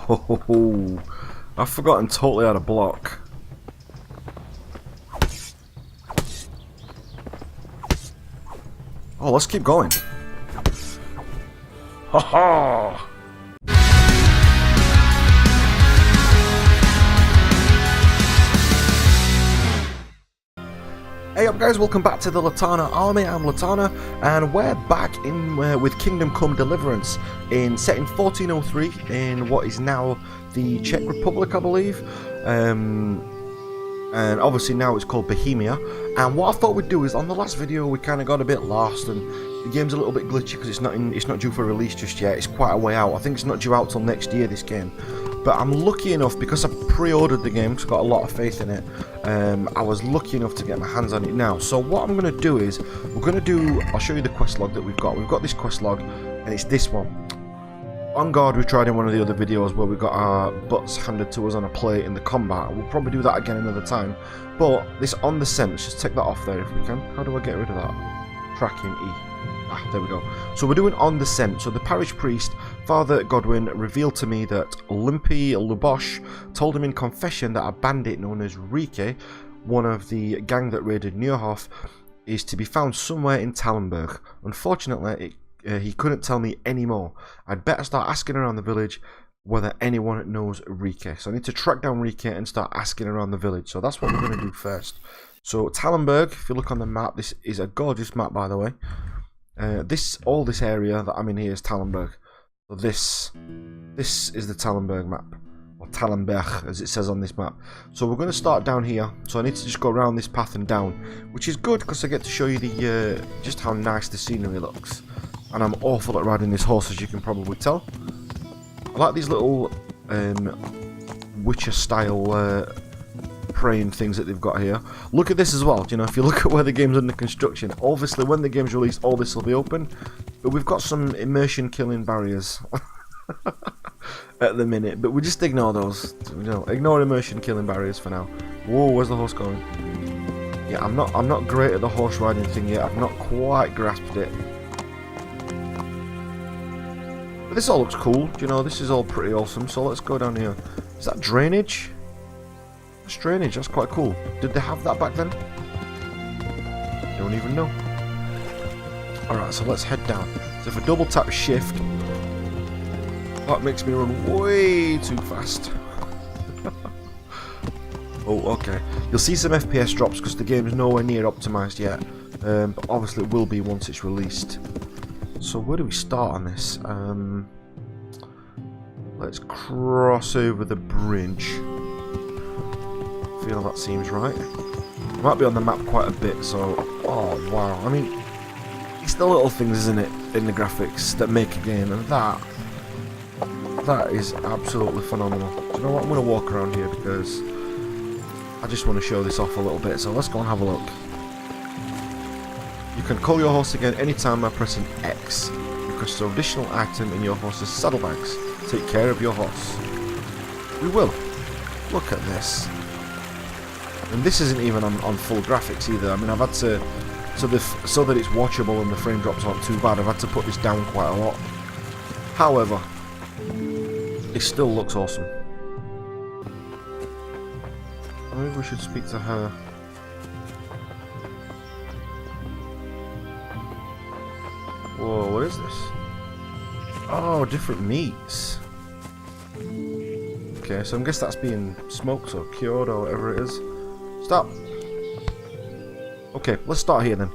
Oh, I've forgotten totally how to block. Oh, let's keep going. Ha ha! Hey up guys, welcome back to the Litanah army. I'm Litanah and we're back in with Kingdom Come Deliverance in setting 1403 in what is now the Czech Republic, I believe. And obviously now it's called Bohemia. And what I thought we'd do is, on the last video we kind of got a bit lost and the game's a little bit glitchy because it's not due for release just yet. It's quite a way out. I think it's not due out till next year, this game. But I'm lucky enough, because I've pre-ordered the game because I've got a lot of faith in it. I was lucky enough to get my hands on it now. So what I'm going to do is, I'll show you the quest log that we've got. We've got this quest log, and it's this one. On guard, we tried in one of the other videos where we got our butts handed to us on a plate in the combat. We'll probably do that again another time. But this on the scent, let's just take that off there if we can. How do I get rid of that? Tracking E. Ah, there we go. So we're doing on the scent. So the parish priest, Father Godwin, revealed to me that Limpy Lubosh told him in confession that a bandit known as Reeky, one of the gang that raided Neuhof, is to be found somewhere in Tallenberg. Unfortunately, he couldn't tell me any more. I'd better start asking around the village whether anyone knows Reeky. So I need to track down Reeky and start asking around the village. So that's what we're going to do first. So Tallenberg, if you look on the map, this is a gorgeous map, by the way. All this area that I'm in here is Tallenberg. So this is the Tallenberg map, or Tallenberg as it says on this map. So we're going to start down here. So I need to just go around this path and down, which is good because I get to show you the just how nice the scenery looks. And I'm awful at riding this horse, as you can probably tell. I like these little Witcher style praying things that they've got here. Look at this as well. You know, if you look at where the game's under construction, obviously when the game's released, all this will be open. But we've got some immersion killing barriers at the minute. But we just ignore those. You know, ignore immersion killing barriers for now. Whoa, where's the horse going? Yeah, I'm not great at the horse riding thing yet. I've not quite grasped it. But this all looks cool. You know, this is all pretty awesome. So let's go down here. Is that drainage? That's drainage, that's quite cool. Did they have that back then? Don't even know. Alright, so let's head down. So if I double tap shift, that makes me run way too fast. Oh, okay. You'll see some FPS drops because the game's nowhere near optimised yet. But obviously it will be once it's released. So where do we start on this? Let's cross over the bridge. Feel that seems right. Might be on the map quite a bit, so oh wow. I mean, it's the little things, isn't it, in the graphics that make a game, and that is absolutely phenomenal. Do you know what? I'm going to walk around here because I just want to show this off a little bit. So let's go and have a look. You can call your horse again anytime by pressing X. You can store additional item in your horse's saddlebags. Take care of your horse. We will. Look at this. And this isn't even on full graphics either. I mean, I've had to, so that it's watchable and the frame drops aren't too bad, I've had to put this down quite a lot. However, it still looks awesome. Maybe we should speak to her. Whoa, what is this? Oh, different meats. Okay, so I guess that's being smoked or cured or whatever it is. Stop. Okay, let's start here then.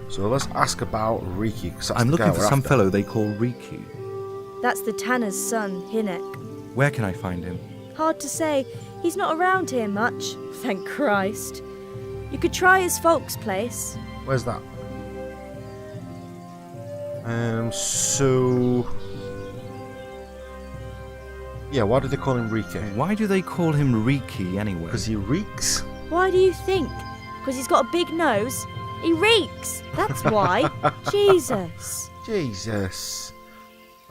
So let's ask about Reeky. I'm looking for some fellow they call Reeky. That's the tanner's son, Hinek. Where can I find him? Hard to say. He's not around here much, thank Christ. You could try his folks' place. Where's that? So... yeah, why do they call him Reeky? Why do they call him Reeky anyway? Because he reeks? Why do you think? Because he's got a big nose? He reeks! That's why. Jesus. Jesus.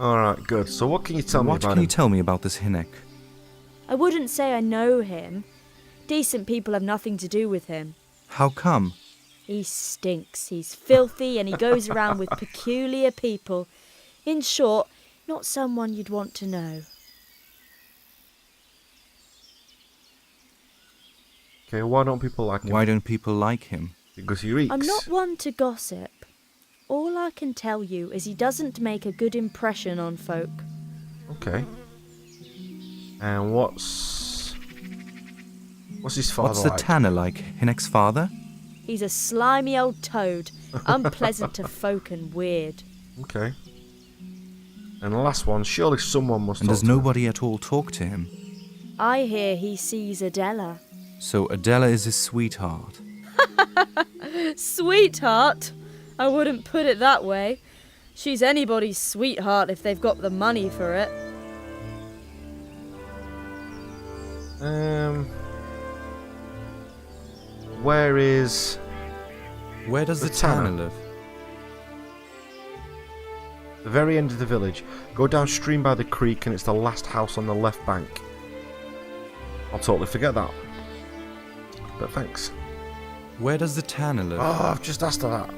Alright, good. So what can you tell me about him? What can you tell me about this Hinek? I wouldn't say I know him. Decent people have nothing to do with him. How come? He stinks. He's filthy and he goes around with peculiar people. In short, Not someone you'd want to know. Okay, why don't people like him? Why don't people like him? Because he reeks. I'm not one to gossip. All I can tell you is he doesn't make a good impression on folk. Okay. And what's his father What's the like? Tanner like? Hinek's father? He's a slimy old toad, unpleasant to folk and weird. Okay. And the last one, surely someone must And talk does to him. nobody at all talk to him? I hear he sees Adela. So Adela is his sweetheart. Sweetheart? I wouldn't put it that way. She's anybody's sweetheart if they've got the money for it. Where is... Where does the Litanah. Tanner live? The very end of the village. Go downstream by the creek and it's the last house on the left bank. I'll totally forget that. But thanks. Where does the Tanner live? Oh, I've just asked her that.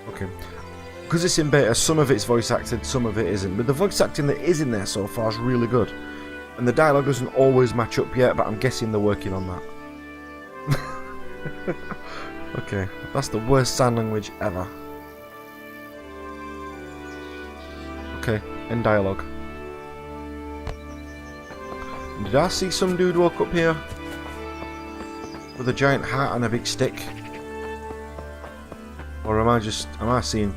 Okay. Because it's in beta, some of it's voice acted, some of it isn't. But the voice acting that is in there so far is really good. And the dialogue doesn't always match up yet, but I'm guessing they're working on that. Okay, that's the worst sign language ever. Okay, end dialogue. Did I see some dude walk up here with a giant hat and a big stick? Or am I seeing...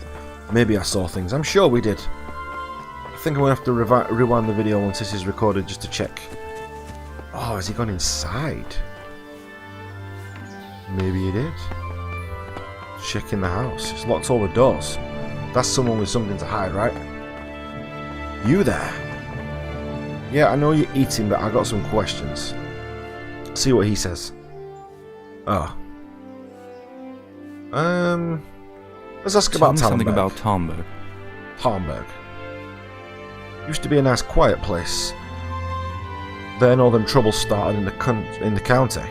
Maybe I saw things. I'm sure we did. I think I'm going to have to rewind the video once this is recorded just to check. Oh, has he gone inside? Maybe he did. Checking the house. It's locked all the doors. That's someone with something to hide, right? You there? Yeah, I know you're eating, but I got some questions. See what he says. Oh. Let's ask Tell about me something Tallenberg. about Tallenberg. Tallenberg. Used to be a nice quiet place. Then all them troubles started in the county.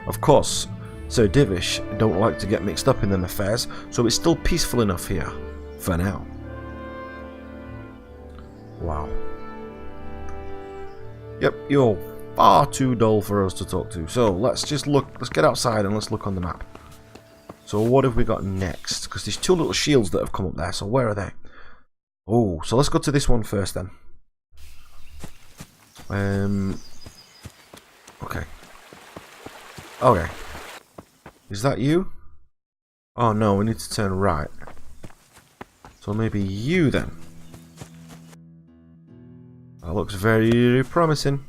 Of course, Sir Divish don't like to get mixed up in them affairs, so it's still peaceful enough here. For now. Wow. Yep, you're far too dull for us to talk to. So let's just look, let's get outside and let's look on the map. So what have we got next? Because there's two little shields that have come up there, so where are they? Oh, so let's go to this one first then. Okay. Okay. Is that you? Oh no, we need to turn right. So maybe you then. That looks very promising.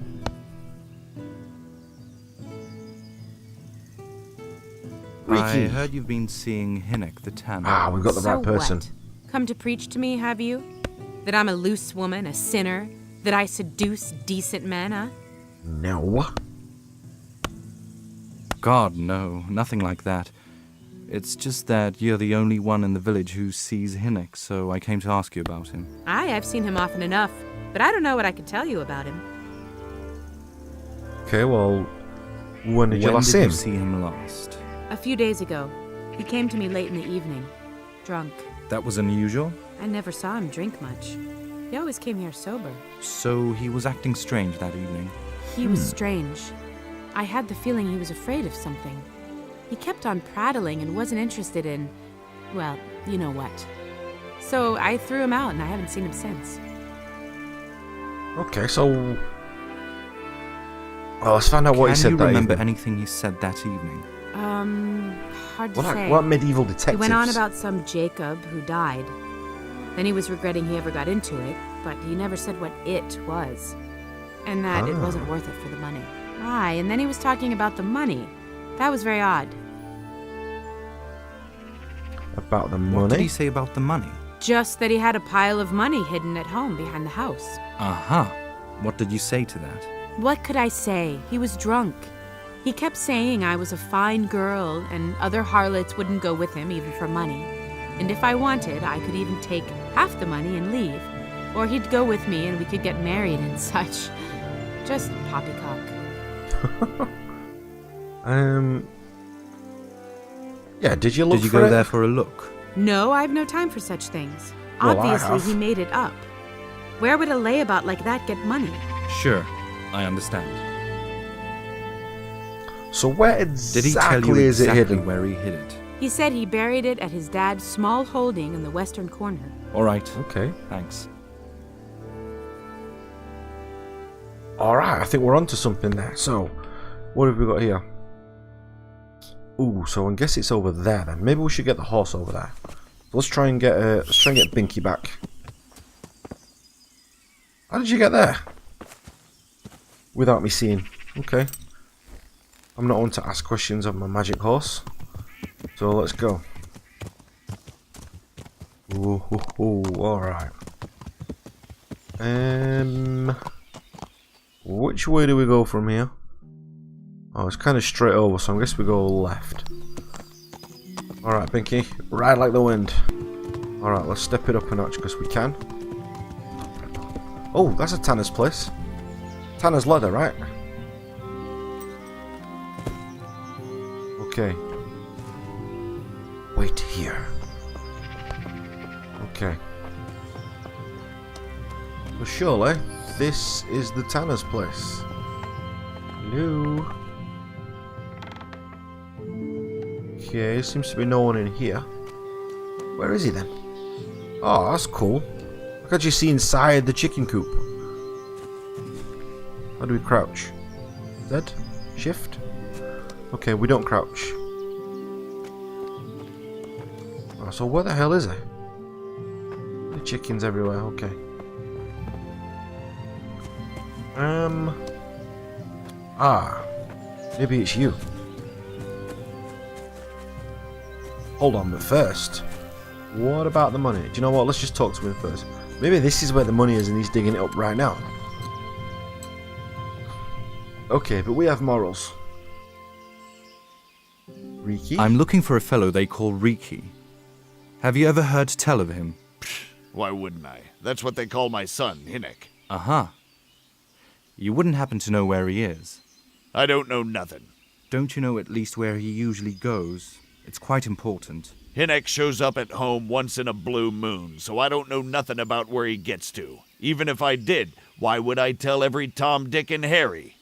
I Reeky. heard you've been seeing Hinek the Tanner. Ah, we've got the right person. What? Come to preach to me, have you? That I'm a loose woman, a sinner? That I seduce decent men, huh? No. God, no. Nothing like that. It's just that you're the only one in the village who sees Hinek, so I came to ask you about him. I've seen him often enough, but I don't know what I could tell you about him. Okay, well, when did you last see When him? did you see him last? A few days ago. He came to me late in the evening, drunk. That was unusual? I never saw him drink much. He always came here sober. So he was acting strange that evening. He was strange. I had the feeling he was afraid of something. He kept on prattling and wasn't interested in, well, you know what. So I threw him out and I haven't seen him since. Okay, so... Well, let's find out what he said Can that you remember evening. anything he said that evening? Hard to say. What medieval detectives? He went on about some Jacob who died. Then he was regretting he ever got into it, but he never said what it was. And that it wasn't worth it for the money. Aye, and then he was talking about the money. That was very odd. About the What did he money? say about the money? Just that he had a pile of money hidden at home behind the house. Aha. What did you say to that? What could I say? He was drunk. He kept saying I was a fine girl and other harlots wouldn't go with him even for money. And if I wanted, I could even take half the money and leave. Or he'd go with me and we could get married and such. Just poppycock. Yeah, did you look Did you for go it? there for a look? No, I've no time for such things. Well, I Obviously, have. he made it up. Where would a layabout like that get money? Sure, I understand. So where Did he tell you exactly is it exactly hidden? where he hid it? He said he buried it at his dad's small holding in the western corner. All right, Okay. thanks. Alright, I think we're onto something there. So, what have we got here? Ooh, so I guess it's over there then. Maybe we should get the horse over there. Let's try and get Binky back. How did you get there? Without me seeing. Okay. I'm not one to ask questions of my magic horse. So let's go. Ooh, alright. Which way do we go from here? Oh, it's kind of straight over, so I guess we go left. Alright, Binky. Ride like the wind. Alright, let's step it up a notch because we can. Oh, that's a tanner's place. Tanner's leather, right? Okay. Wait here. Okay. Well, surely this is the tanner's place. Hello. Okay, seems to be no one in here. Where is he then? Oh, that's cool. Look at you see inside the chicken coop. How do we crouch? Z? Shift? Okay, we don't crouch. Oh, so where the hell is he? The chickens everywhere, okay. Maybe it's you. Hold on, but first, what about the money? Do you know what? Let's just talk to him first. Maybe this is where the money is and he's digging it up right now. Okay, but we have morals. Reeky? I'm looking for a fellow they call Reeky. Have you ever heard tell of him? Why wouldn't I? That's what they call my son, Hinnick. Uh-huh. You wouldn't happen to know where he is. I don't know nothing. Don't you know at least where he usually goes? It's quite important. Hinnick shows up at home once in a blue moon, so I don't know nothing about where he gets to. Even if I did, why would I tell every Tom, Dick, and Harry?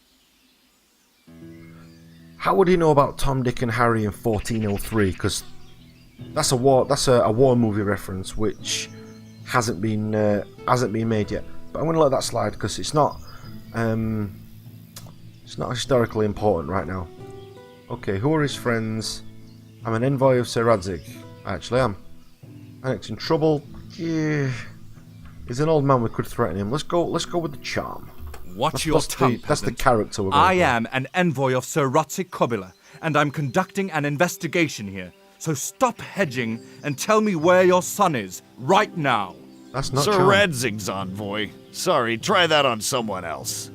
How would he know about Tom, Dick, and Harry in 1403? Because that's a war movie reference which hasn't been made yet. But I'm going to let that slide because it's not historically important right now. Okay, who are his friends? I'm an envoy of Sir Radzig. I actually am. Hinnick's in trouble. Yeah. He's an old man. We could threaten him. Let's go with the charm. Watch your tongue, That's the peasant. character we're going I for. am an envoy of Sir Radzig Kobyla, and I'm conducting an investigation here. So stop hedging and tell me where your son is, right now. That's not Sir charm. Radzig's envoy. Sorry, try that on someone else.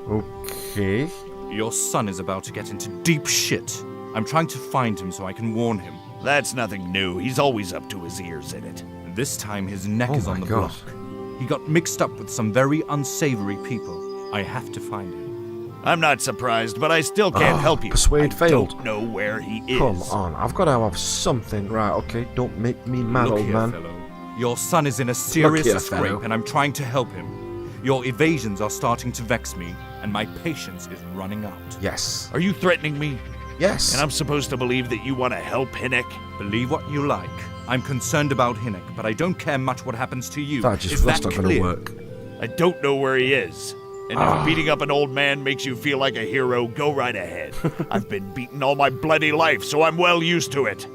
Okay. Your son is about to get into deep shit. I'm trying to find him so I can warn him. That's nothing new. He's always up to his ears in it. This time his neck Oh is my on the God. block. He got mixed up with some very unsavory people. I have to find him. I'm not surprised, but I still can't help you. persuade I failed. don't know where he is. Come on, I've got to have something. Right, okay, don't make me mad, Look old here, man. fellow. Your son is in a serious here, scrape, fellow. and I'm trying to help him. Your evasions are starting to vex me, and my patience is running out. Yes. Are you threatening me? Yes. And I'm supposed to believe that you want to help Hinnick? Believe what you like. I'm concerned about Hinnick, but I don't care much what happens to you. that's Is that not going to clear? work. I don't know where he is. And if beating up an old man makes you feel like a hero, go right ahead. I've been beaten all my bloody life, so I'm well used to it.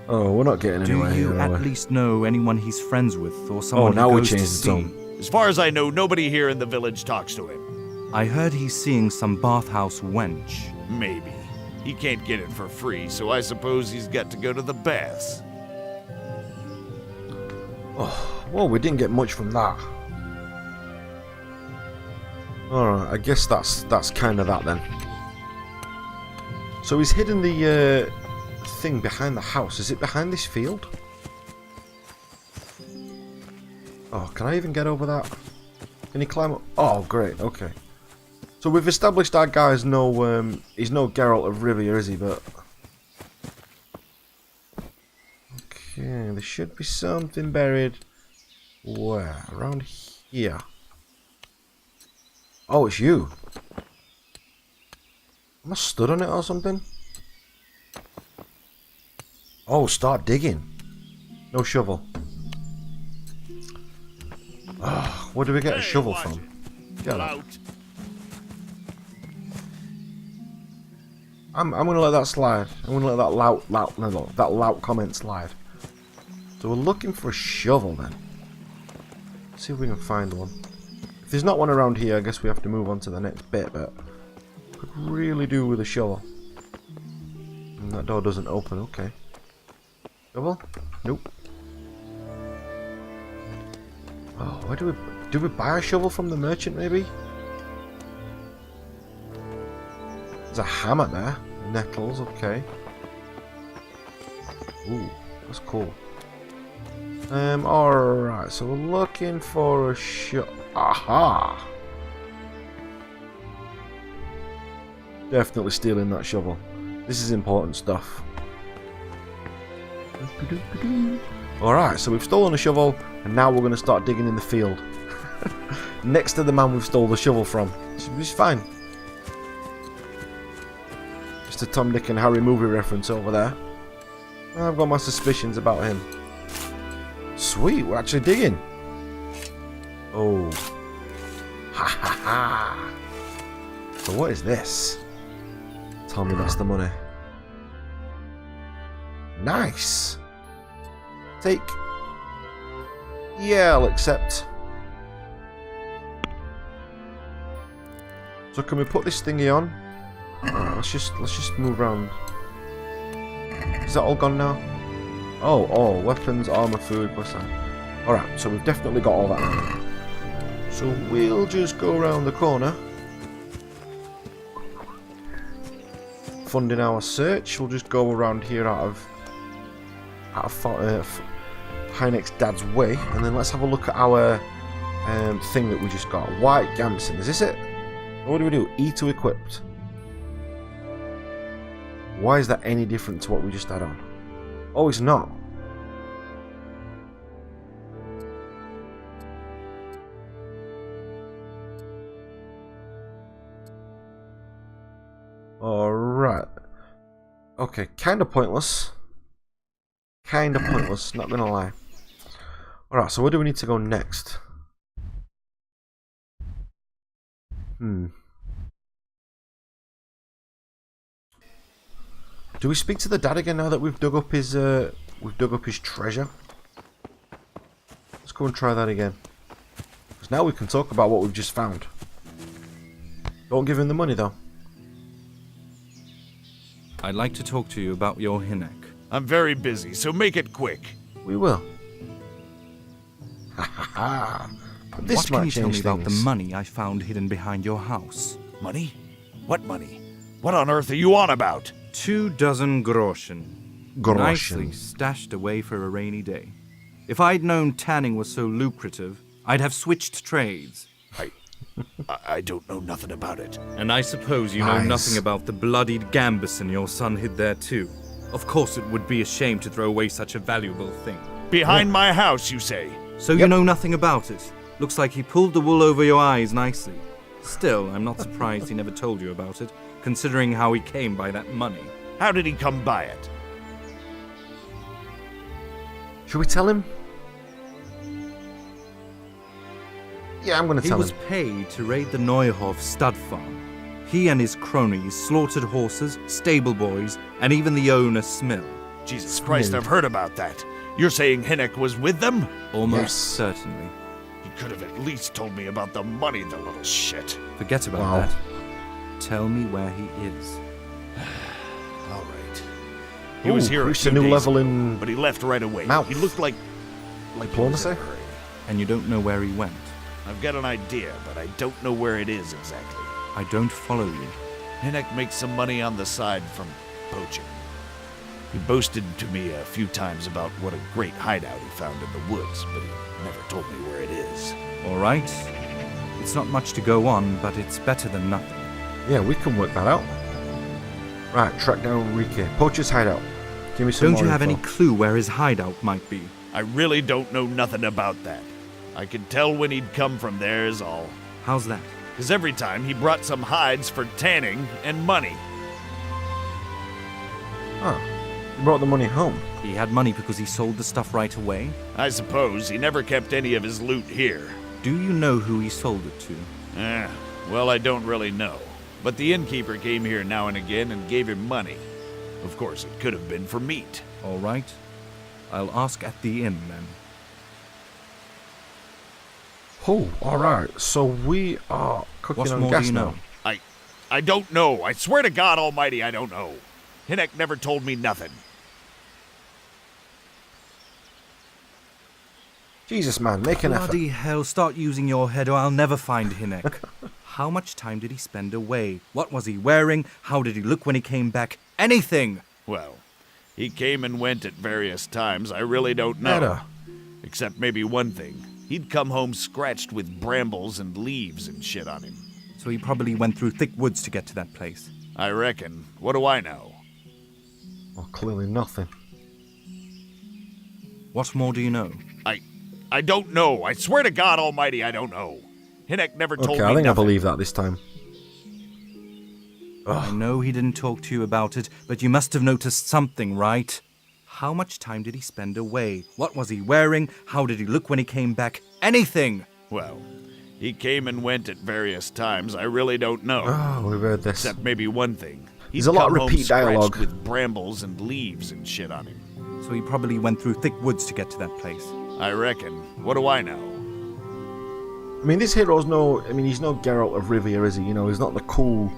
Oh, we're not getting Do anywhere you here, at are we? least know anyone he's friends with, or someone now he we goes to changed the see? tone. As far as I know, nobody here in the village talks to him. I heard he's seeing some bathhouse wench. Maybe. He can't get it for free, so I suppose he's got to go to the baths. Well, we didn't get much from that. Alright, I guess that's kind of that then. So he's hidden the thing behind the house. Is it behind this field? Oh, can I even get over that? Can he climb up? Oh, great, okay. So we've established our guy's he's no Geralt of Rivia, is he? But Okay, there should be something buried. Where? Around here. Oh, it's you. Am I stood on it or something? Oh, start digging. No shovel. Oh, where do we get a shovel from? Get up. I'm gonna let that slide. I'm gonna let that lout comment slide. So we're looking for a shovel then. Let's see if we can find one. If there's not one around here, I guess we have to move on to the next bit, but could really do with a shovel. And that door doesn't open, okay. Shovel? Nope. Oh, where do we buy a shovel from the merchant maybe? There's a hammer there. Nettles, okay. Ooh, that's cool. Alright, so we're looking for a aha! Definitely stealing that shovel. This is important stuff. Alright, so we've stolen a shovel, and now we're going to start digging in the field. Next to the man we've stole the shovel from. It's fine. Just a Tom, Dick and Harry movie reference over there. I've got my suspicions about him. Sweet, we're actually digging. Oh. Ha ha ha. So what is this? Tell me that's the money. Nice. Take. Yeah, I'll accept. So can we put this thingy on? Alright, let's just move around. Is that all gone now? Oh, weapons, armor, food, plus that. Alright, so we've definitely got all that now. So we'll just go around the corner. Funding our search, we'll just go around here out of Hynek's dad's way, and then let's have a look at our thing that we just got. White Gamson, is this it? What do? E to equipped. Why is that any different to what we just had on? Oh, it's not. Alright. Okay, kind of pointless. Kind of pointless, not gonna lie. Alright, so where do we need to go next? Do we speak to the dad again now that we've dug up his treasure? Let's go and try that again. Because now we can talk about what we've just found. Don't give him the money though. I'd like to talk to you about your Hinek. I'm very busy, so make it quick. We will. Ha ha ha. This What might can you tell me change about the things. money I found hidden behind your house? Money? What money? What on earth are you on about? 24 groschen. Nicely stashed away for a rainy day. If I'd known tanning was so lucrative, I'd have switched trades. I don't know nothing about it. And I suppose you know Nice. nothing about the bloodied gambeson your son hid there too. Of course it would be a shame to throw away such a valuable thing. Behind my house, you say? So you know nothing about it. Looks like he pulled the wool over your eyes nicely. Still, I'm not surprised he never told you about it, considering how he came by that money. How did he come by it? Should we tell him? Yeah, I'm gonna He tell was him. paid to raid the Neuhof stud farm. He and his cronies slaughtered horses, stable boys, and even the owner Smill. Jesus Christ, I've heard about that. You're saying Hinek was with them? Almost Yes. certainly. He could have at least told me about the money, the little shit. Forget about Wow. that. Tell me where he is. All right. He was here a reached few a new days level ago, in but he left right away. mouth. He looked like he was in a diplomacy. hurry. And you don't know where he went. I've got an idea, but I don't know where it is exactly. I don't follow you. Hinek makes some money on the side from poaching. He boasted to me a few times about what a great hideout he found in the woods, but he never told me where it is. All right. It's not much to go on, but it's better than nothing. Yeah, we can work that out. Right, track down Reeky. Poacher's hideout. Give me some Don't more you have info. any clue where his hideout might be? I really don't know nothing about that. I could tell when he'd come from there is all. How's that? 'Cause every time he brought some hides for tanning and money. Ah, you brought the money home. He had money because he sold the stuff right away? I suppose he never kept any of his loot here. Do you know who he sold it to? Well, I don't really know. But the innkeeper came here now and again and gave him money. Of course, it could have been for meat. All right. I'll ask at the inn then. Oh, alright. So we are cooking What on more gas do you know? now. I don't know. I swear to God Almighty, I don't know. Hinnock never told me nothing. Jesus, man, make an effort. Bloody hell, start using your head or I'll never find Hinnock. How much time did he spend away? What was he wearing? How did he look when he came back? Anything! Well, he came and went at various times. I really don't know. Better. Except maybe one thing. He'd come home scratched with brambles and leaves and shit on him. So he probably went through thick woods to get to that place. I reckon. What do I know? Well, clearly nothing. What more do you know? I don't know. I swear to God Almighty, I don't know. Hinnock never told Okay, me I think nothing. I believe that this time. I know he didn't talk to you about it, but you must have noticed something, right? How much time did he spend away? What was he wearing? How did he look when he came back? Anything! Well, he came and went at various times. I really don't know. Oh, we've heard this. Except maybe one thing. There's a lot of come home repeat dialogue. scratched with brambles and leaves and shit on him. So he probably went through thick woods to get to that place. I reckon. What do I know? I mean, this hero's he's no Geralt of Rivia, is he? You know, he's not the cool,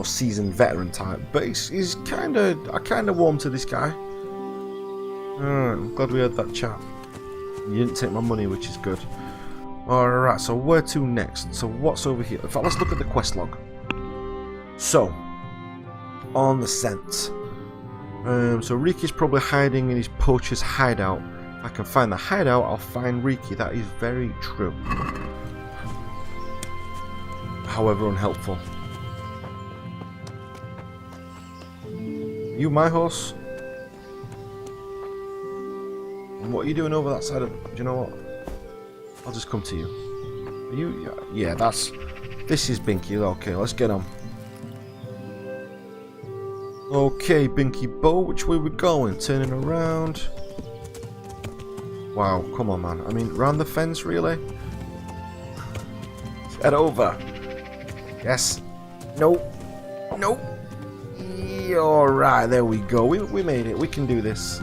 seasoned veteran type. But he's kind of warm to this guy. Alright, I'm glad we had that chat. You didn't take my money, which is good. Alright, so where to next? So what's over here? In fact, let's look at the quest log. So, on the scent. So Reeky's probably hiding in his poacher's hideout. If I can find the hideout, I'll find Reeky. That is very true. However unhelpful. You my horse? And what are you doing over that side of... Do you know what? I'll just come to you. Are you... Yeah, this is Binky. Okay, let's get on. Okay, Binky Bo, which way we going? Turning around. Wow, come on, man. I mean, round the fence, really? Head over. Yes. Nope. Nope. Alright, there we go. We made it. We can do this.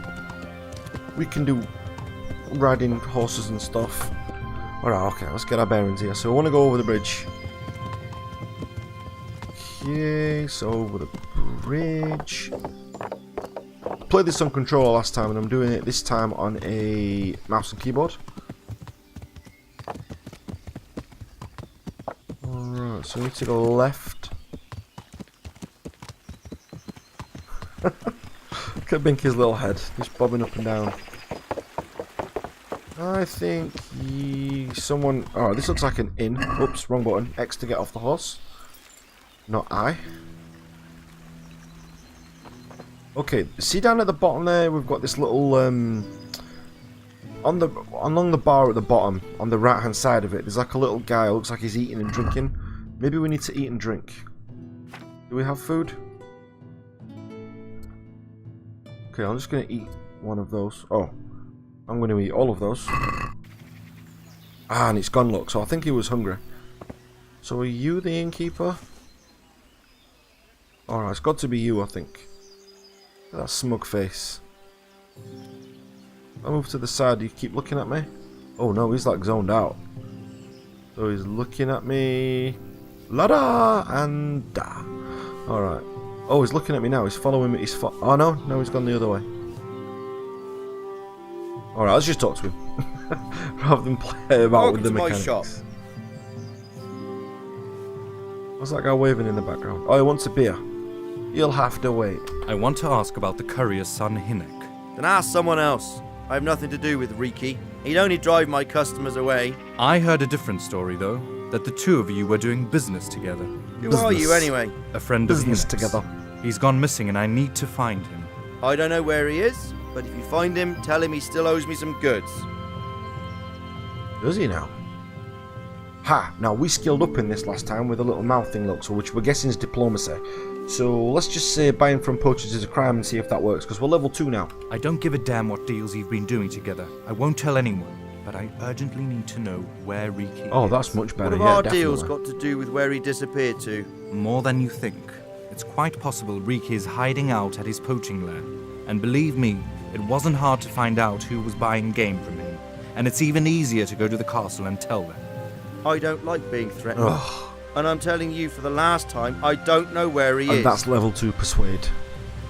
We can do riding horses and stuff. Alright, okay, let's get our bearings here. So I want to go over the bridge. Okay, so over the bridge. I played this on controller last time and I'm doing it this time on a mouse and keyboard. Alright, so we need to go left. Look at Binky's little head, just bobbing up and down. I think someone... Oh, this looks like an inn. Oops, wrong button. X to get off the horse. Not I. Okay, see down at the bottom there, we've got this little along the bar at the bottom, on the right hand side of it, there's like a little guy who looks like he's eating and drinking. Maybe we need to eat and drink. Do we have food? Okay, I'm just gonna eat one of those. Oh, I'm gonna eat all of those. Ah, and it's gone, look, so I think he was hungry. So are you the innkeeper? Alright, it's got to be you, I think. Look at that smug face. I move to the side, do you keep looking at me? Oh no, he's like zoned out. So he's looking at me. La-da! And da. Alright. Oh, he's looking at me now, he's following me. Oh no, he's gone the other way. Alright, let's just talk to him. Rather than play about with the mechanics. Shop. What's that guy waving in the background? Oh, he wants a beer. You'll have to wait. I want to ask about the courier's son, Hinnock. Then ask someone else. I have nothing to do with Reeky. He'd only drive my customers away. I heard a different story, though, that the two of you were doing business together. Who are you anyway? A friend Business of Hinnock's. together. He's gone missing and I need to find him. I don't know where he is, but if you find him, tell him he still owes me some goods. Does he now? Ha! Now we skilled up in this last time with a little mouth thing, look, so which we're guessing is diplomacy. So let's just say buying from poachers is a crime and see if that works, because we're level 2 now. I don't give a damn what deals you've been doing together. I won't tell anyone, but I urgently need to know where Reeky Oh, is. that's much better, What have yeah, our definitely. deals got to do with where he disappeared to? More than you think. It's quite possible Reeky is hiding out at his poaching lair. And believe me, it wasn't hard to find out who was buying game from him. And it's even easier to go to the castle and tell them. I don't like being threatened. Ugh. And I'm telling you for the last time, I don't know where he is. And that's level 2 persuade.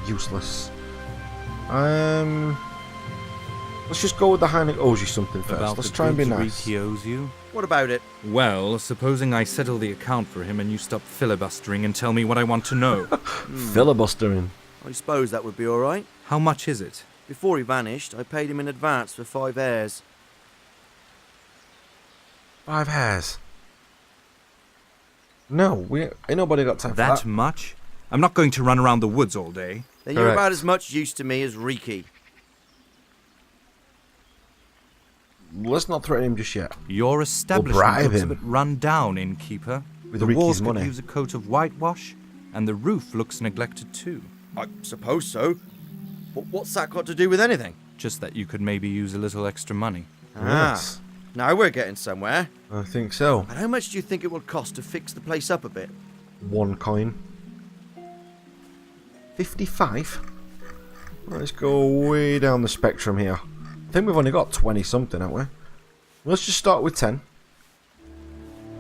Useless. Let's just go with the Heineck owes you something first. About Let's the try and be goods nice. Reeky owes you? What about it? Well, supposing I settle the account for him and you stop filibustering and tell me what I want to know. Filibustering. I suppose that would be all right. How much is it? Before he vanished, I paid him in advance for 5 hairs. 5 hairs. No, ain't nobody got time for That that. much? I'm not going to run around the woods all day. Then you're Correct. about as much use to me as Reeky. Let's not threaten him just yet. Your establishment bribe looks him. a bit run down, innkeeper. With The Reeky's walls could money. use a coat of whitewash, and the roof looks neglected too. I suppose so. But what's that got to do with anything? Just that you could maybe use a little extra money. Yes. Now we're getting somewhere. I think so. And how much do you think it will cost to fix the place up a bit? 1 coin. 55? Let's go way down the spectrum here. I think we've only got 20 something, haven't we? Let's just start with 10.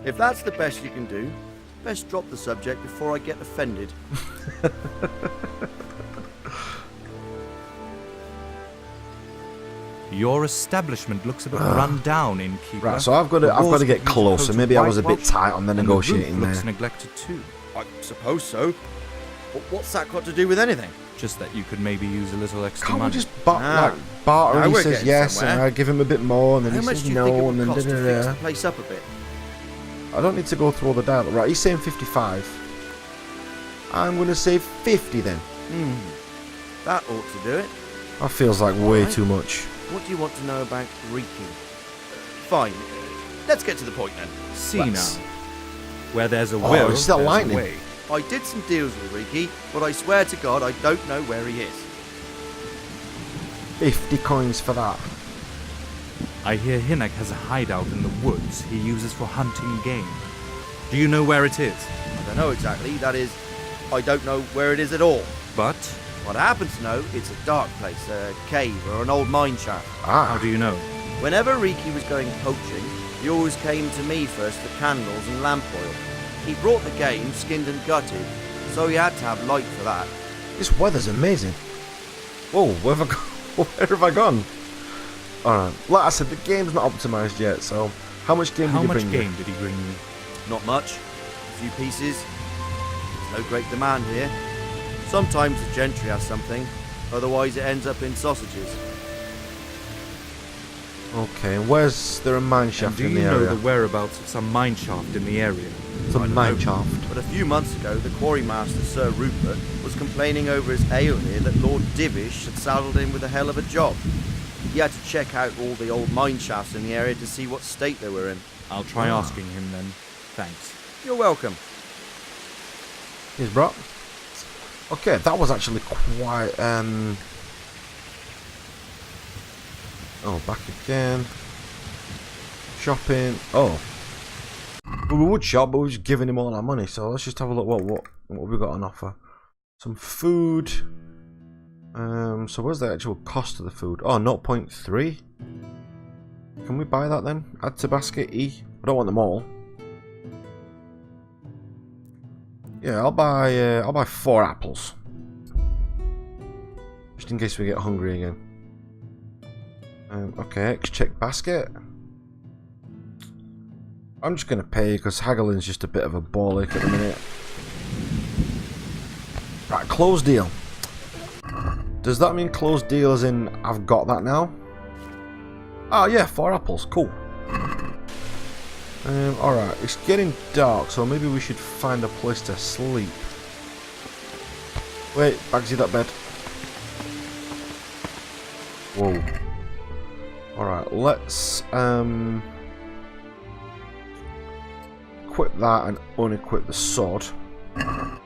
If that's the best you can do, best drop the subject before I get offended. Your establishment looks a bit run down, innkeeper. Right, so I've got to The walls get could use a closer. coat of Maybe I was a bit whitewash, tight on the and negotiating the roof looks there. neglected too. I suppose so. But what's that got to do with anything? Just that you could maybe use a little extra Can't we money. just Now barter? And he we're says getting yes, somewhere. and I give him a bit more, and then How he much says do you think it no, would and then cost to fix the da-da-da. place up a bit? I don't need to go through all the dialogue. Right, he's saying 55. I'm going to say 50 then. That ought to do it. That feels like way Alright. too much. What do you want to know about Reeky? Fine. Let's get to the point then. See Let's- now. Where there's a Oh, will, is that there's lightning? a way. I did some deals with Reeky, but I swear to God I don't know where he is. 50 coins for that. I hear Hinnock has a hideout in the woods he uses for hunting game. Do you know where it is? I don't know exactly, that is, I don't know where it is at all. But What I happen to know, it's a dark place, a cave or an old mine shaft. how Ah, do you know? Whenever Reeky was going poaching, he always came to me first for candles and lamp oil. He brought the game skinned and gutted, so he had to have light for that. this weather's amazing. Whoa, where have I gone? Where have I gone? Alright, like I said, the game's not optimised yet, so how much game How did you much bring me? game did he bring you? Not much, a few pieces. There's no great demand here. Sometimes the gentry has something, otherwise it ends up in sausages. Okay, and where's there a mine And shaft do in you the know area? the whereabouts of some mine shaft in the area? Some mine shaft. But a few months ago, the quarrymaster, Sir Rupert, was complaining over his ale here that Lord Divish had saddled him with a hell of a job. He had to check out all the old mine shafts in the area to see what state they were in. I'll try asking him then. Thanks. You're welcome. Here's bro. Okay, that was actually quite oh, back again. Shopping. Oh. Well, we would shop, but we're just giving him all our money, so let's just have a look what we got on offer. Some food. So where's the actual cost of the food? Oh, 0.3. Can we buy that then? Add to basket E. I don't want them all. Yeah, I'll buy 4 apples. Just in case we get hungry again. Okay, check basket. I'm just gonna pay because haggling's just a bit of a ball ache at the minute. Right, close deal. Does that mean close deal as in I've got that now? Oh yeah, 4 apples, cool. Alright, it's getting dark, so maybe we should find a place to sleep. Wait, Bagsy, that bed. Whoa. Alright, let's equip that and unequip the sword. How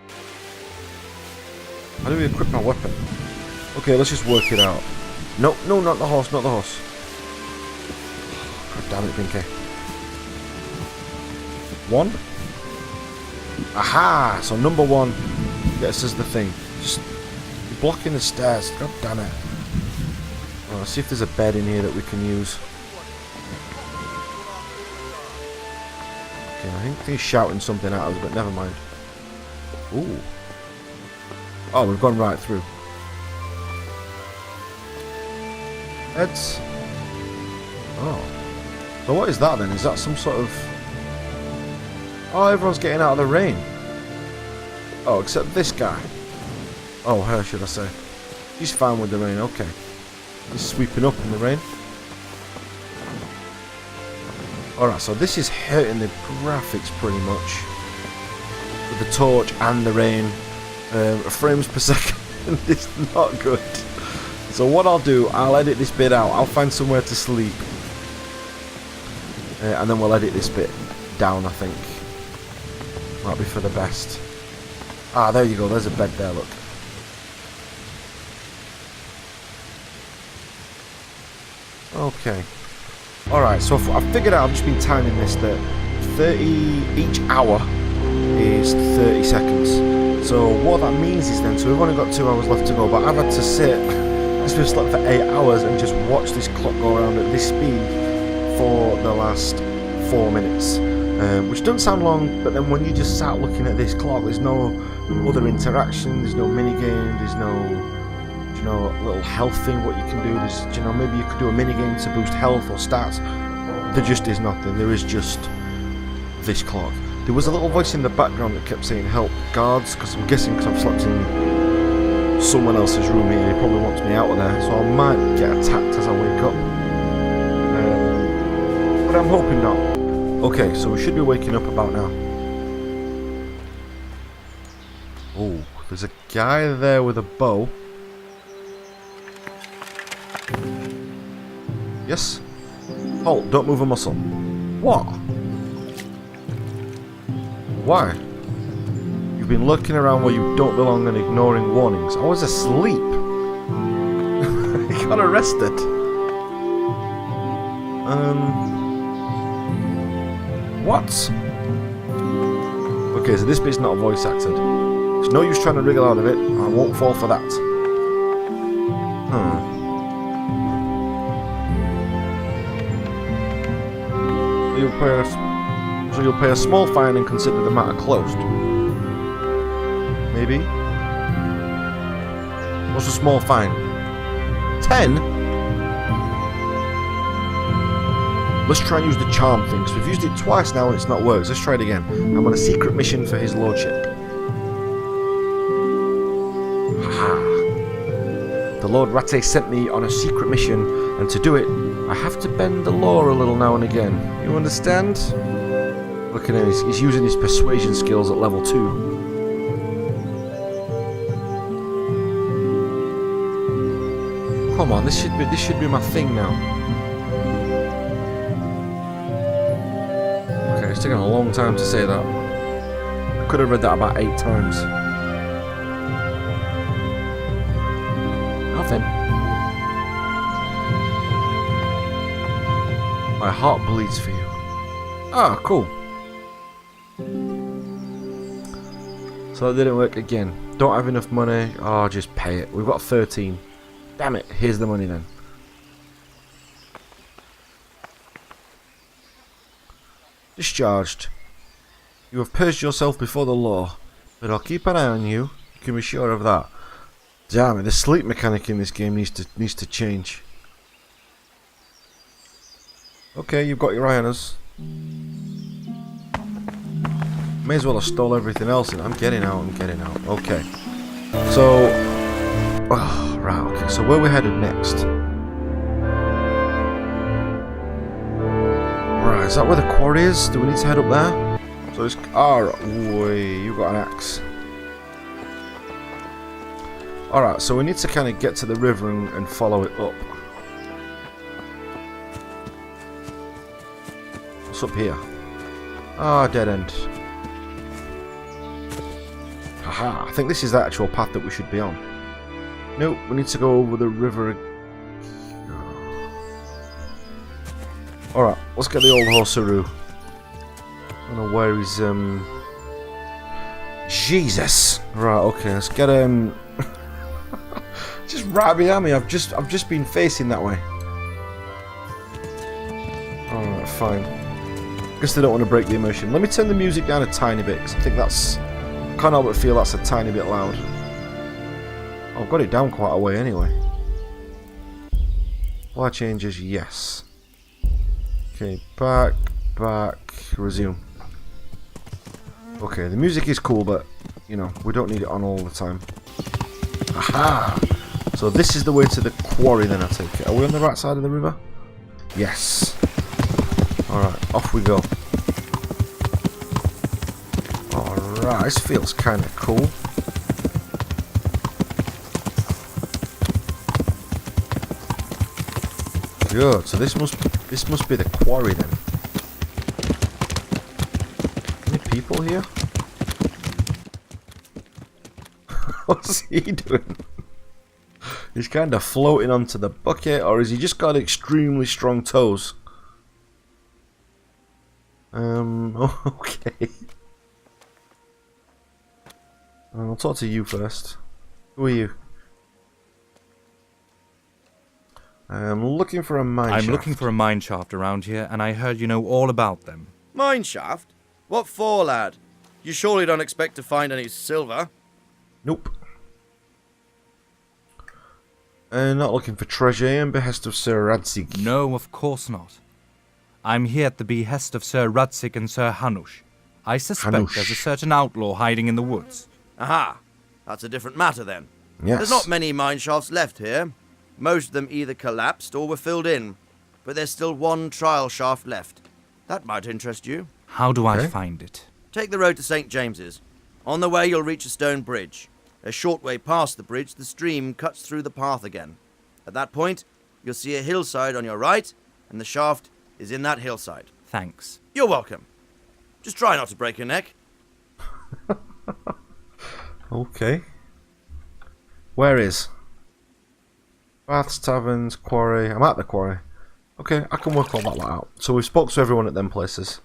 do we equip my weapon? Okay, let's just work it out. No, no, not the horse, not the horse. God damn it, Binky. 1. Aha! So number 1 gets us the thing. Just you're blocking the stairs. God damn it. Well, let's see if there's a bed in here that we can use. Okay, I think he's shouting something at us, but never mind. Ooh. Oh, we've gone right through. Heads. Oh. So what is that then? Is that some sort of... Oh, everyone's getting out of the rain. Oh, except this guy. Oh, her, should I say. He's fine with the rain, okay. He's sweeping up in the rain. Alright, so this is hurting the graphics pretty much. With the torch and the rain. Frames per second is not good. So what I'll do, I'll edit this bit out. I'll find somewhere to sleep. And then we'll edit this bit down, I think. Might be for the best. Ah, there you go. There's a bed there, look. Okay. Alright, so I figured out, I've just been timing this, that 30, each hour is 30 seconds. So what that means is then, so we've only got 2 hours left to go, but I've had to sit, because we've slept for 8 hours, and just watch this clock go around at this speed for the last 4 minutes. Which doesn't sound long, but then when you just start looking at this clock, there's no other interaction, there's no minigame, there's no, you know, little health thing what you can do. There's, you know, maybe you could do a minigame to boost health or stats. There just is nothing. There is just this clock. There was a little voice in the background that kept saying help guards, because I'm guessing because I've slept in someone else's room here, he probably wants me out of there, so I might get attacked as I wake up. But I'm hoping not. Okay, so we should be waking up about now. Oh, there's a guy there with a bow. Yes? Halt, don't move a muscle. What? Why? You've been lurking around where you don't belong and ignoring warnings. I was asleep. I got arrested. What? Okay, so this bit's not voice acted. There's no use trying to wriggle out of it. I won't fall for that. So you'll pay a small fine and consider the matter closed. Maybe? What's a small fine? 10? Let's try and use the charm thing, because we've used it twice now and it's not worked. Let's try it again. I'm on a secret mission for his lordship. Haha. The Lord Ratte sent me on a secret mission, and to do it, I have to bend the law a little now and again. You understand? Look at him, he's using his persuasion skills at level 2. Come on, this should be my thing now. Okay, it's taken a long time to say that. I could have read that about 8 times. Nothing. My heart bleeds for you. Ah, cool. So that didn't work again. Don't have enough money. Oh, just pay it. We've got 13. Damn it. Here's the money then. Discharged. You have purged yourself before the law, but I'll keep an eye on you. You can be sure of that. Damn it. The sleep mechanic in this game needs to change. Okay, you've got your eye on us. May as well have stole everything else and I'm getting out. Okay. So... Oh, right, okay. So where we're headed next? Right, is that where the quarry is? Do we need to head up there? So it's... Alright, you got an axe. Alright, so we need to kind of get to the river and follow it up. What's up here? Ah, dead end. Haha, I think this is the actual path that we should be on. Nope, we need to go over the river. Alright, let's get the old horseroo. I don't know where he's, Jesus! Right, okay, let's get, just right behind me, I've just been facing that way. Alright, fine. Guess they don't want to break the immersion. Let me turn the music down a tiny bit, because I think that's... can't help but feel that's a tiny bit loud. Oh, I've got it down quite a way anyway. Fly changes, yes. Okay, back, resume. Okay, the music is cool, but, you know, we don't need it on all the time. Aha! So this is the way to the quarry then, I take it. Are we on the right side of the river? Yes. Alright, off we go. Alright, this feels kind of cool. Good, so this must be the quarry then. Any people here? What's he doing? He's kind of floating onto the bucket, or has he just got extremely strong toes? Okay. I'll talk to you first. Who are you? I'm looking for a mine shaft. I'm looking for a mine shaft around here, and I heard you know all about them. Mine shaft? What for, lad? You surely don't expect to find any silver? Nope. Not looking for treasure in behest of Sir Radzig. No, of course not. I'm here at the behest of Sir Radzig and Sir Hanush. I suspect Hanush. there's a certain outlaw hiding in the woods. Aha! That's a different matter then. Yes. There's not many mine shafts left here. Most of them either collapsed or were filled in. But there's still one trial shaft left. That might interest you. How do I Okay. find it? Take the road to St. James's. On the way you'll reach a stone bridge. A short way past the bridge, the stream cuts through the path again. At that point, you'll see a hillside on your right, and the shaft is in that hillside. Thanks. You're welcome. Just try not to break your neck. Okay. Where is? Baths, taverns, quarry. I'm at the quarry. Okay, I can work all that lot out. So we spoke to everyone at them places.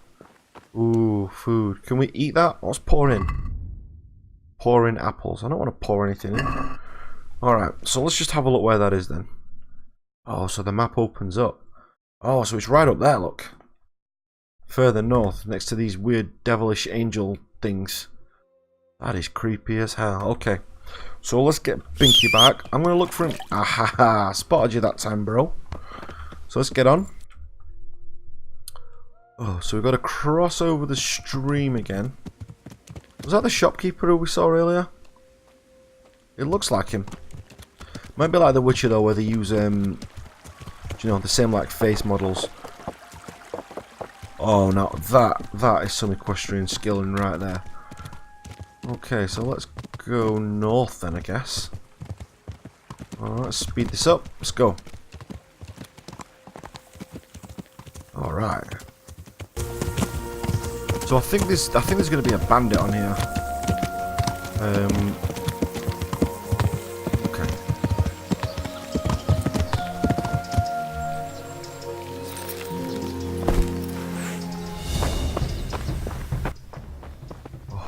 Ooh, food. Can we eat that? Let's pour in. Pour in apples. I don't want to pour anything in. Alright, so let's just have a look where that is then. Oh, so the map opens up. Oh, so it's right up there, look. Further north, next to these weird devilish angel things. That is creepy as hell. Okay. So let's get Binky back. I'm going to look for him. Aha! Spotted you that time, bro. So let's get on. Oh, so we've got to cross over the stream again. Was that the shopkeeper who we saw earlier? It looks like him. Might be like The Witcher though, where they use, you know, the same like face models. Oh, now that is some equestrian skilling right there. Okay, so let's go north then, I guess. Alright, let's speed this up. Let's go. Alright. So I think there's going to be a bandit on here. Okay.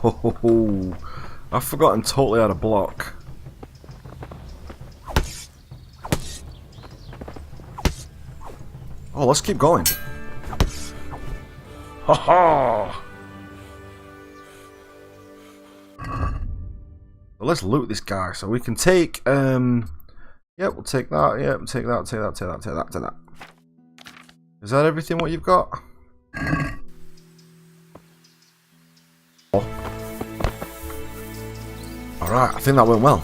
Oh, I've forgotten totally how to block. Oh, let's keep going. Ha ha! Well, let's loot this guy so we can take yeah, we'll take that, yeah, we'll take that, take that, take that, take that, take that. Is that everything what you've got? Alright, I think that went well.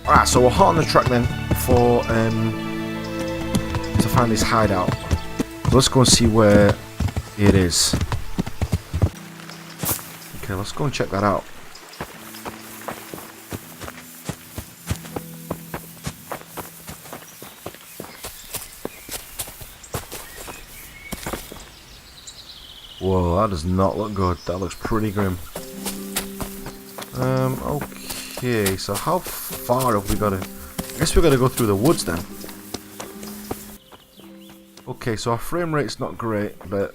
Alright, so we're hot on the track then for to find this hideout. Let's go and see where it is. Okay, let's go and check that out. Whoa, that does not look good. That looks pretty grim. Okay, so how far have we got to... I guess we've got to go through the woods then. Okay, so our frame rate's not great, but...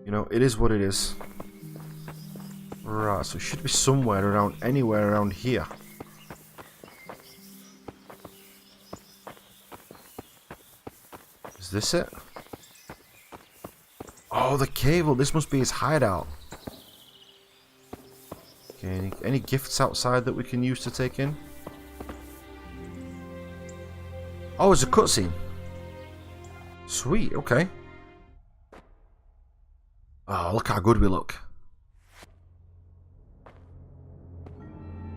You know, it is what it is. Right, so it should be somewhere around... Anywhere around here. Is this it? Oh, the cable. This must be his hideout. Okay, any gifts outside that we can use to take in? Oh, it's a cutscene. Sweet, okay. Oh, look how good we look.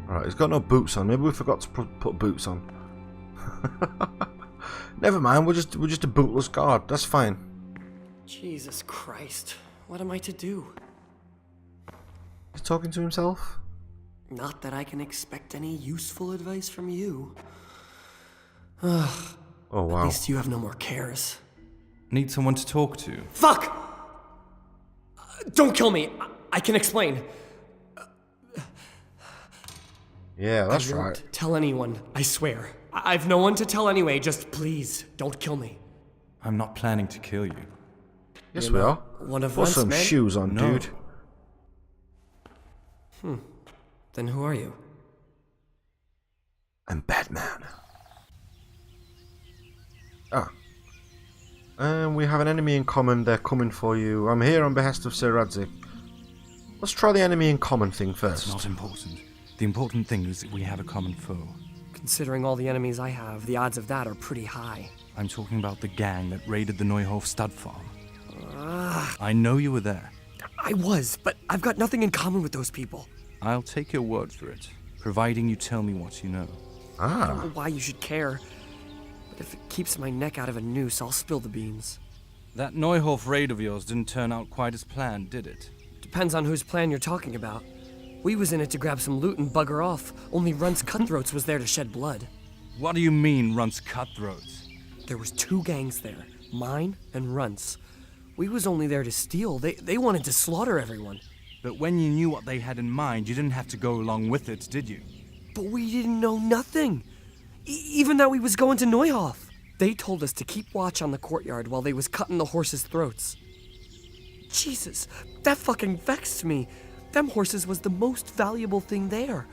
Alright, he's got no boots on. Maybe we forgot to put boots on. Never mind, we're just a bootless guard. That's fine. Jesus Christ, what am I to do? He's talking to himself? Not that I can expect any useful advice from you. Ugh. Oh, wow. At least you have no more cares. Need someone to talk to. Fuck! Don't kill me. I can explain. Yeah, that's I won't right. tell anyone, I swear. I've no one to tell anyway, just please, don't kill me. I'm not planning to kill you. Yes, You're we not are. one of Put us, some men? shoes on, No. dude. Then who are you? I'm Batman. Ah. And we have an enemy in common. They're coming for you. I'm here on behest of Sir Radzik. Let's try the enemy in common thing first. It's not important. The important thing is that we have a common foe. Considering all the enemies I have, the odds of that are pretty high. I'm talking about the gang that raided the Neuhof stud farm. I know you were there. I was, but I've got nothing in common with those people. I'll take your word for it, providing you tell me what you know. I don't Ah. know why you should care, but if it keeps my neck out of a noose, I'll spill the beans. That Neuhof raid of yours didn't turn out quite as planned, did it? Depends on whose plan you're talking about. We was in it to grab some loot and bugger off, only Runt's Cutthroats was there to shed blood. What do you mean, Runt's cutthroats? There was two gangs there, mine and Runt's. We was only there to steal. They wanted to slaughter everyone. But when you knew what they had in mind, you didn't have to go along with it, did you? But we didn't know nothing. Even that we was going to Neuhof. They told us to keep watch on the courtyard while they was cutting the horses' throats. Jesus, that fucking vexed me. Them horses was the most valuable thing there.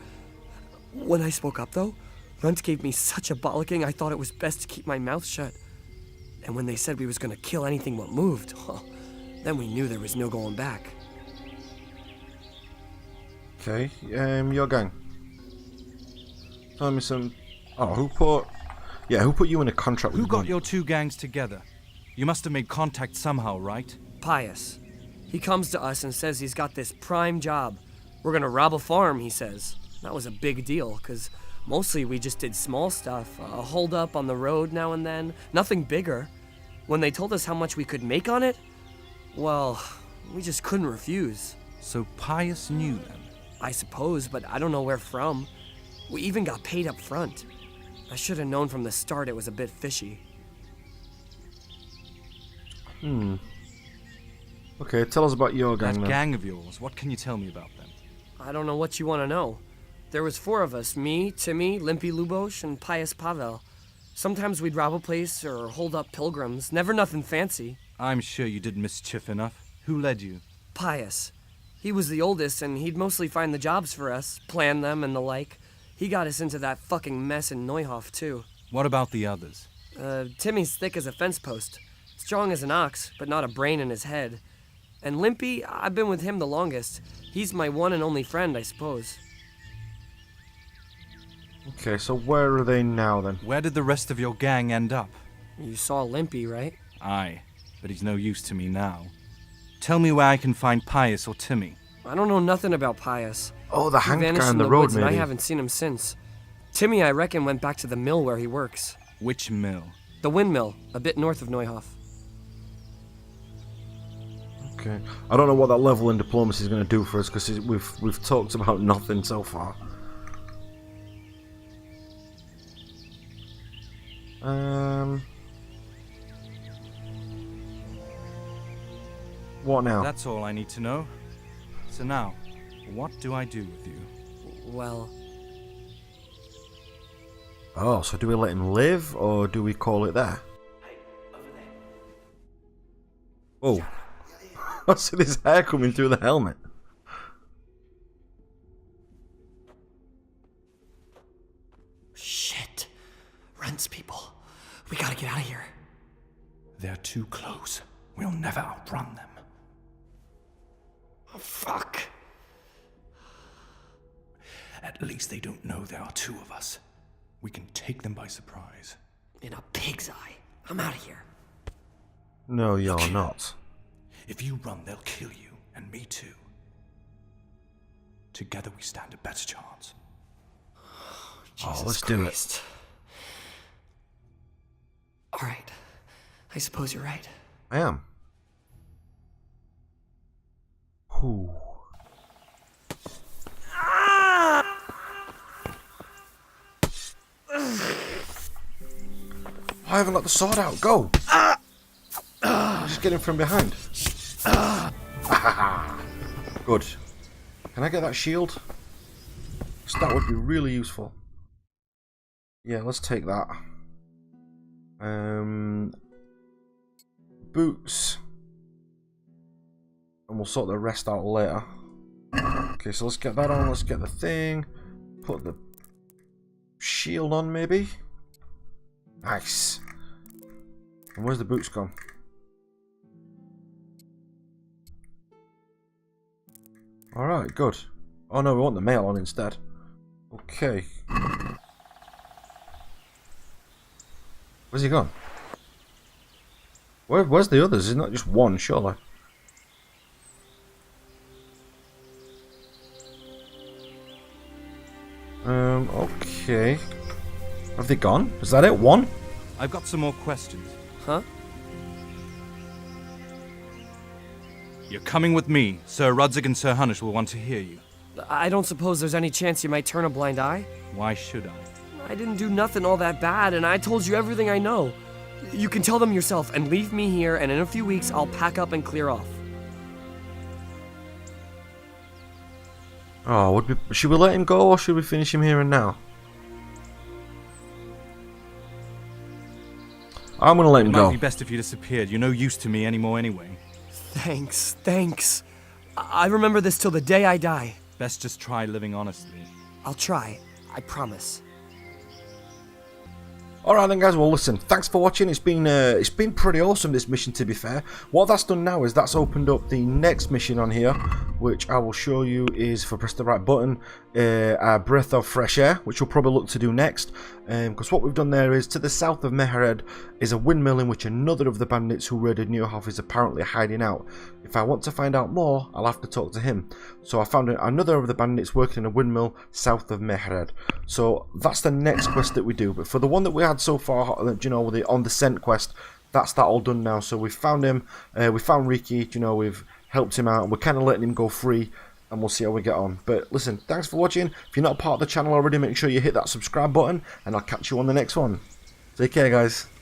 When I spoke up, though, Runt gave me such a bollocking I thought it was best to keep my mouth shut. And when they said we was gonna kill anything what moved, then we knew there was no going back. Okay, your gang. Tell me some... Oh, who put you in a contract with Who got Runt? your two gangs together? You must have made contact somehow, right? Pius. He comes to us and says he's got this prime job. We're gonna rob a farm, he says. That was a big deal, because mostly we just did small stuff. A hold up on the road now and then. Nothing bigger. When they told us how much we could make on it, well, we just couldn't refuse. So Pius knew them. I suppose, but I don't know where from. We even got paid up front. I should have known from the start it was a bit fishy. Okay, tell us about your gang That then. gang of yours, what can you tell me about them? I don't know what you want to know. There was 4 of us, me, Timmy, Limpy Lubosh, and Pius Pavel. Sometimes we'd rob a place or hold up pilgrims, never nothing fancy. I'm sure you did mischief enough. Who led you? Pius. He was the oldest, and he'd mostly find the jobs for us, plan them and the like. He got us into that fucking mess in Neuhof, too. What about the others? Timmy's thick as a fence post. Strong as an ox, but not a brain in his head. And Limpy, I've been with him the longest. He's my one and only friend, I suppose. Okay, so where are they now then? Where did the rest of your gang end up? You saw Limpy, right? Aye, but he's no use to me now. Tell me where I can find Pius or Timmy. I don't know nothing about Pius. Oh, the He hanged vanished guy on in the the road, woods, and I maybe. haven't seen him since. Timmy, I reckon, went back to the mill where he works. Which mill? The windmill, a bit north of Neuhof. Okay. I don't know what that level in diplomacy is going to do for us because we've talked about nothing so far. What now? That's all I need to know. So now, what do I do with you? Well, Oh, so do we let him live, or do we call it there? Oh. I see this hair coming through the helmet. shit. Rents people. We gotta get out of here. They're too close. We'll never outrun them. Oh, fuck. At least they don't know there are two of us. We can take them by surprise. In a pig's eye. I'm out of here. No, you're not. If you run, they'll kill you, and me too. Together we stand a better chance. Jesus let's do it. Christ. All right. I suppose you're right. I am. Ooh. I haven't got the sword out. Go. Just get him from behind. Good. Can I get that shield? 'Cause that would be really useful. Yeah, let's take that. Boots. And we'll sort the rest out later. Okay, so let's get that on. Let's get the thing. Put the shield on, maybe. Nice. And where's the boots gone? Alright, good. Oh no, we want the mail on instead. Okay. Where's he gone? Where's the others? There's not just one, surely. Okay. Have they gone? Is that it? One? I've got some more questions. Huh? You're coming with me. Sir Rudzik and Sir Hunnish will want to hear you. I don't suppose there's any chance you might turn a blind eye? Why should I? I didn't do nothing all that bad, and I told you everything I know. You can tell them yourself and leave me here, and in a few weeks I'll pack up and clear off. Oh, should we let him go or should we finish him here and now? I'm gonna let him It go. might be best if you disappeared. You're no use to me anymore anyway. Thanks. I remember this till the day I die. Best just try living honestly. I'll try. I promise. Alright then guys, well listen, thanks for watching. It's been pretty awesome, this mission, to be fair. What that's done now is that's opened up the next mission on here, which I will show you is, if I press the right button, a breath of fresh air, which we'll probably look to do next. Because what we've done there is, to the south of Mehered is a windmill in which another of the bandits who raided Neuhof is apparently hiding out. If I want to find out more, I'll have to talk to him. So I found another of the bandits working in a windmill south of Mehered. So that's the next quest that we do. But for the one that we had so far, you know, on the scent quest, that's that all done now. So we found him, we found Reeky, you know, we've helped him out, and we're kind of letting him go free, and we'll see how we get on. But listen, thanks for watching. If you're not part of the channel already, make sure you hit that subscribe button, and I'll catch you on the next one. Take care, guys.